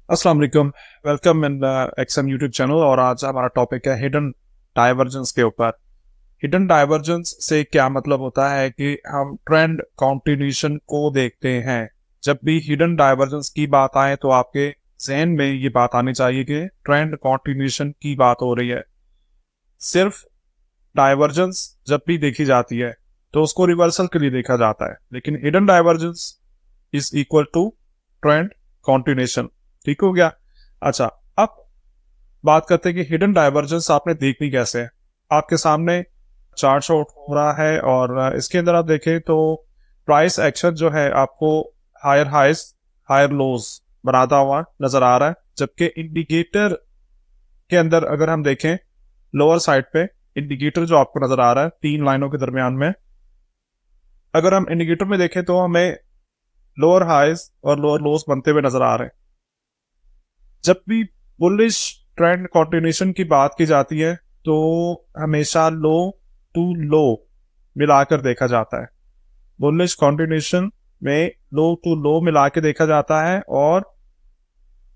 अस्सलाम वालेकुम। Welcome in XM YouTube channel. और आज हमारा टॉपिक है हिडन डाइवर्जेंस के ऊपर। हिडन डाइवर्जेंस से क्या मतलब होता है कि हम ट्रेंड कंटिन्यूएशन को देखते हैं। जब भी हिडन डाइवर्जेंस की बात आए तो आपके जहन में ये बात आनी चाहिए कि ट्रेंड कंटिन्यूएशन की बात हो रही है। सिर्फ डाइवर्जेंस जब भी देखी जाती है तो उसको रिवर्सल के लिए देखा जाता है, लेकिन hidden divergence is equal to trend continuation. ठीक हो गया। अच्छा, अब बात करते हैं कि हिडन डाइवर्जेंस आपने देखनी कैसे है। आपके सामने चार्ट शो हो रहा है और इसके अंदर आप देखें तो प्राइस एक्शन जो है आपको हायर हाइज हायर लोज बनाता हुआ नजर आ रहा है, जबकि इंडिकेटर के अंदर अगर हम देखें लोअर साइड पे इंडिकेटर जो आपको नजर आ रहा है तीन लाइनों के दरमियान में, अगर हम इंडिकेटर में देखें तो हमें लोअर हाइज और लोअर लोज बनते हुए नजर आ रहे हैं। जब भी बुलिश ट्रेंड कंटिन्यूएशन की बात की जाती है तो हमेशा लो टू लो मिलाकर देखा जाता है। बुलिश कंटिन्यूएशन में लो टू लो मिला के देखा जाता है, और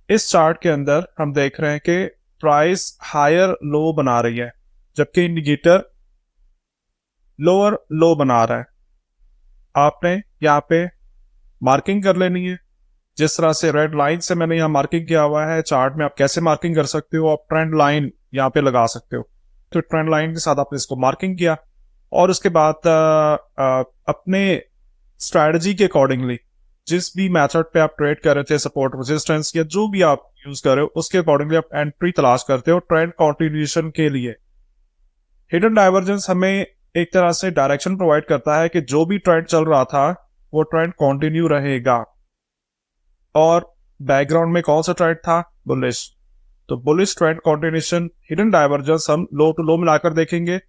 इस चार्ट के अंदर हम देख रहे हैं कि प्राइस हायर लो बना रही है जबकि इंडिकेटर लोअर लो बना रहा है। आपने यहाँ पे मार्किंग कर लेनी है। जिस तरह से रेड लाइन से मैंने यहाँ मार्किंग किया हुआ है चार्ट में, आप कैसे मार्किंग कर सकते हो, आप ट्रेंड लाइन यहाँ पे लगा सकते हो। तो ट्रेंड लाइन के साथ आपने इसको मार्किंग किया और उसके बाद अपने स्ट्रेटजी के अकॉर्डिंगली जिस भी मेथड पे आप ट्रेड कर रहे थे, सपोर्ट रेजिस्टेंस या जो भी आप यूज कर रहे हो, उसके अकॉर्डिंगली आप एंट्री तलाश करते हो ट्रेंड कंटिन्यूएशन के लिए। हिडन डाइवर्जेंस हमें एक तरह से डायरेक्शन प्रोवाइड करता है कि जो भी ट्रेंड चल रहा था वो ट्रेंड कंटिन्यू रहेगा। और बैकग्राउंड में कौन सा ट्रेंड था? बुलिश। तो bullish trend continuation hidden divergence हम लो टू लो मिलाकर देखेंगे।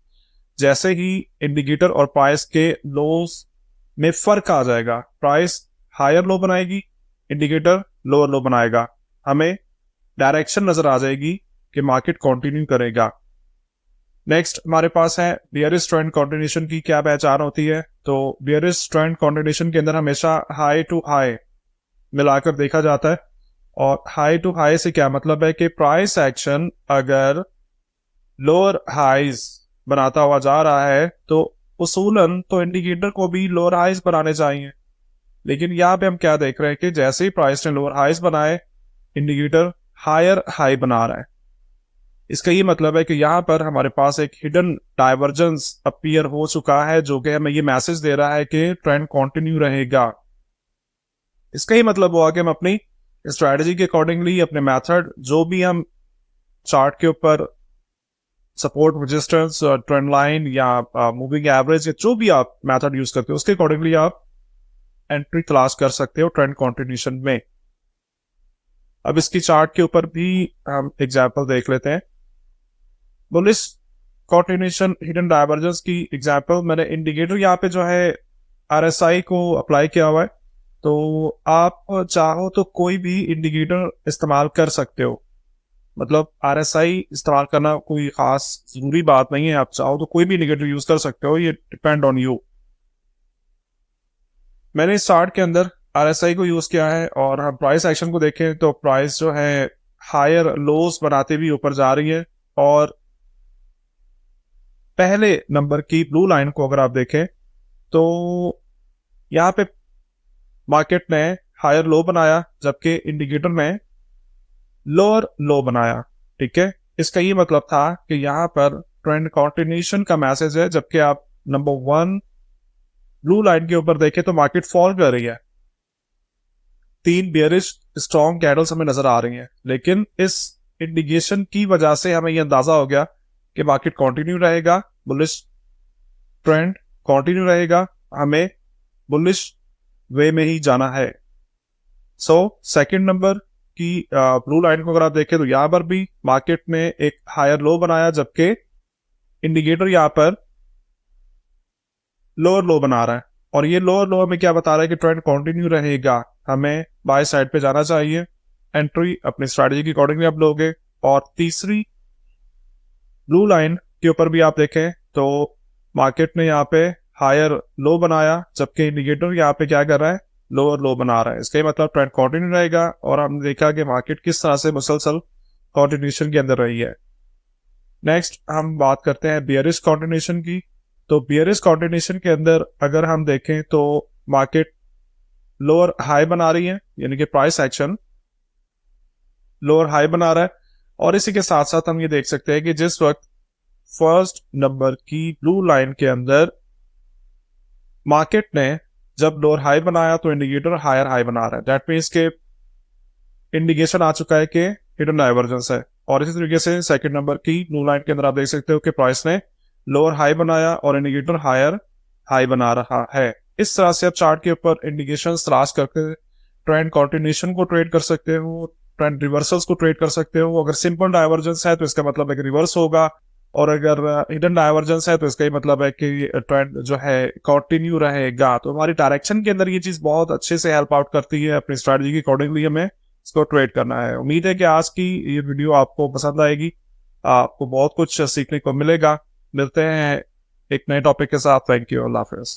जैसे ही इंडिकेटर और प्राइस के लोस में फर्क आ जाएगा, प्राइस हायर लो बनाएगी, इंडिकेटर लोअर लो बनाएगा, हमें डायरेक्शन नजर आ जाएगी कि मार्केट कंटिन्यू करेगा। नेक्स्ट हमारे पास है बियरिश ट्रेंड कंटिन्यूएशन की क्या पहचान होती है। तो बियरिश ट्रेंड कंटिन्यूएशन के अंदर हमेशा हाई टू हाई मिलाकर देखा जाता है। और हाई टू हाई से क्या मतलब है कि प्राइस एक्शन अगर लोअर हाइज बनाता हुआ जा रहा है तो उसूलन तो इंडिकेटर को भी लोअर हाइज बनाने चाहिए, लेकिन यहाँ पे हम क्या देख रहे हैं कि जैसे ही प्राइस ने लोअर हाइज बनाए, इंडिकेटर हायर हाई बना रहा है। इसका ये मतलब है कि यहाँ पर हमारे पास एक हिडन डाइवर्जेंस अपीयर हो चुका है जो कि हमें ये मैसेज दे रहा है कि ट्रेंड कंटिन्यू रहेगा। इसका ही मतलब हुआ कि हम अपनी स्ट्रेटजी के अकॉर्डिंगली अपने मेथड जो भी हम चार्ट के ऊपर सपोर्ट रेजिस्टेंस ट्रेंड लाइन या मूविंग एवरेज या जो भी आप मेथड यूज करते हो उसके अकॉर्डिंगली आप एंट्री तलाश कर सकते हो ट्रेंड कंटिन्यूएशन में। अब इसकी चार्ट के ऊपर भी हम एग्जांपल देख लेते हैं। बुलिश कंटिन्यूएशन हिडन डाइवर्जेंस की एग्जांपल मैंने इंडिकेटर यहाँ पे जो है आरएसआई को अप्लाई किया हुआ है। तो आप चाहो तो कोई भी इंडिकेटर इस्तेमाल कर सकते हो, मतलब आरएसआई इस्तेमाल करना कोई खास जरूरी बात नहीं है। आप चाहो तो कोई भी इंडिकेटर यूज कर सकते हो, ये डिपेंड ऑन यू। मैंने इस चार्ट के अंदर आरएसआई को यूज किया है और हम प्राइस एक्शन को देखें तो प्राइस जो है हायर लोस बनाते भी ऊपर जा रही है। और पहले नंबर की ब्लू लाइन को अगर आप देखें तो यहाँ पे मार्केट ने हायर लो बनाया जबकि इंडिकेटर ने लोअर लो बनाया। ठीक है, इसका ये मतलब था कि यहाँ पर ट्रेंड कंटिन्यूएशन का मैसेज है, जबकि आप नंबर वन ब्लू लाइन के ऊपर देखें तो मार्केट फॉल कर रही है। तीन बेयरिश स्ट्रॉन्ग कैंडल्स हमें नजर आ रही हैं, लेकिन इस इंडिकेशन की वजह से हमें यह अंदाजा हो गया कि मार्केट कंटिन्यू रहेगा, बुलिश ट्रेंड कंटिन्यू रहेगा, हमें बुलिश वे में ही जाना है। सो सेकंड नंबर की ब्लू लाइन को अगर आप देखें तो यहां पर भी मार्केट ने एक हायर लो बनाया जबकि इंडिकेटर यहां पर लोअर लो बना रहा है। और ये लोअर लो हमें क्या बता रहा है कि ट्रेंड कंटिन्यू रहेगा, हमें बाय साइड पे जाना चाहिए। एंट्री अपनी स्ट्रेटजी के अकॉर्डिंगली आप लोगे। और तीसरी ब्लू लाइन के ऊपर भी आप देखें तो मार्केट ने यहाँ पे हायर लो बनाया जबकि इंडिकेटर यहाँ पे क्या कर रहा है, लोअर लो बना रहा है, इसका मतलब ट्रेंड कंटिन्यू रहेगा। और हमने देखा कि मार्केट किस तरह से मुसलसल कंटिन्यूशन के अंदर रही है। नेक्स्ट हम बात करते हैं बियरिश कंटिन्यूशन की। तो बियरिश कंटिन्यूशन के अंदर अगर हम देखें तो मार्केट लोअर हाई बना रही है, यानी कि प्राइस एक्शन लोअर हाई बना रहा है। और इसी के साथ साथ हम ये देख सकते हैं कि जिस वक्त फर्स्ट नंबर की ब्लू लाइन के अंदर मार्केट ने जब लोअर हाई बनाया तो इंडिकेटर हायर हाई बना रहा है, दैट मीन्स के इंडिकेशन आ चुका है कि हिडन डाइवर्जेंस है। और इसी तरीके से सेकंड नंबर की ब्लू लाइन के अंदर आप देख सकते हो कि प्राइस ने लोअर हाई बनाया और इंडिकेटर हायर हाई बना रहा है। इस तरह से आप चार्ट के ऊपर इंडिकेशन तलाश करके ट्रेंड कंटिन्यूशन को ट्रेड कर सकते हो, ट्रेंड रिवर्सल्स को ट्रेड कर सकते हो। अगर सिंपल डाइवर्जेंस है तो इसका मतलब है कि रिवर्स होगा, और अगर हिडन डाइवर्जेंस है तो इसका ही मतलब है कि ट्रेंड जो है कंटिन्यू रहेगा। तो हमारी डायरेक्शन के अंदर ये चीज बहुत अच्छे से हेल्प आउट करती है, अपनी स्ट्रेटजी के अकॉर्डिंगली हमें इसको ट्रेड करना है। उम्मीद है कि आज की ये वीडियो आपको पसंद आएगी, आपको बहुत कुछ सीखने को मिलेगा। मिलते हैं एक नए टॉपिक के साथ। Thank you, Allah Hafiz.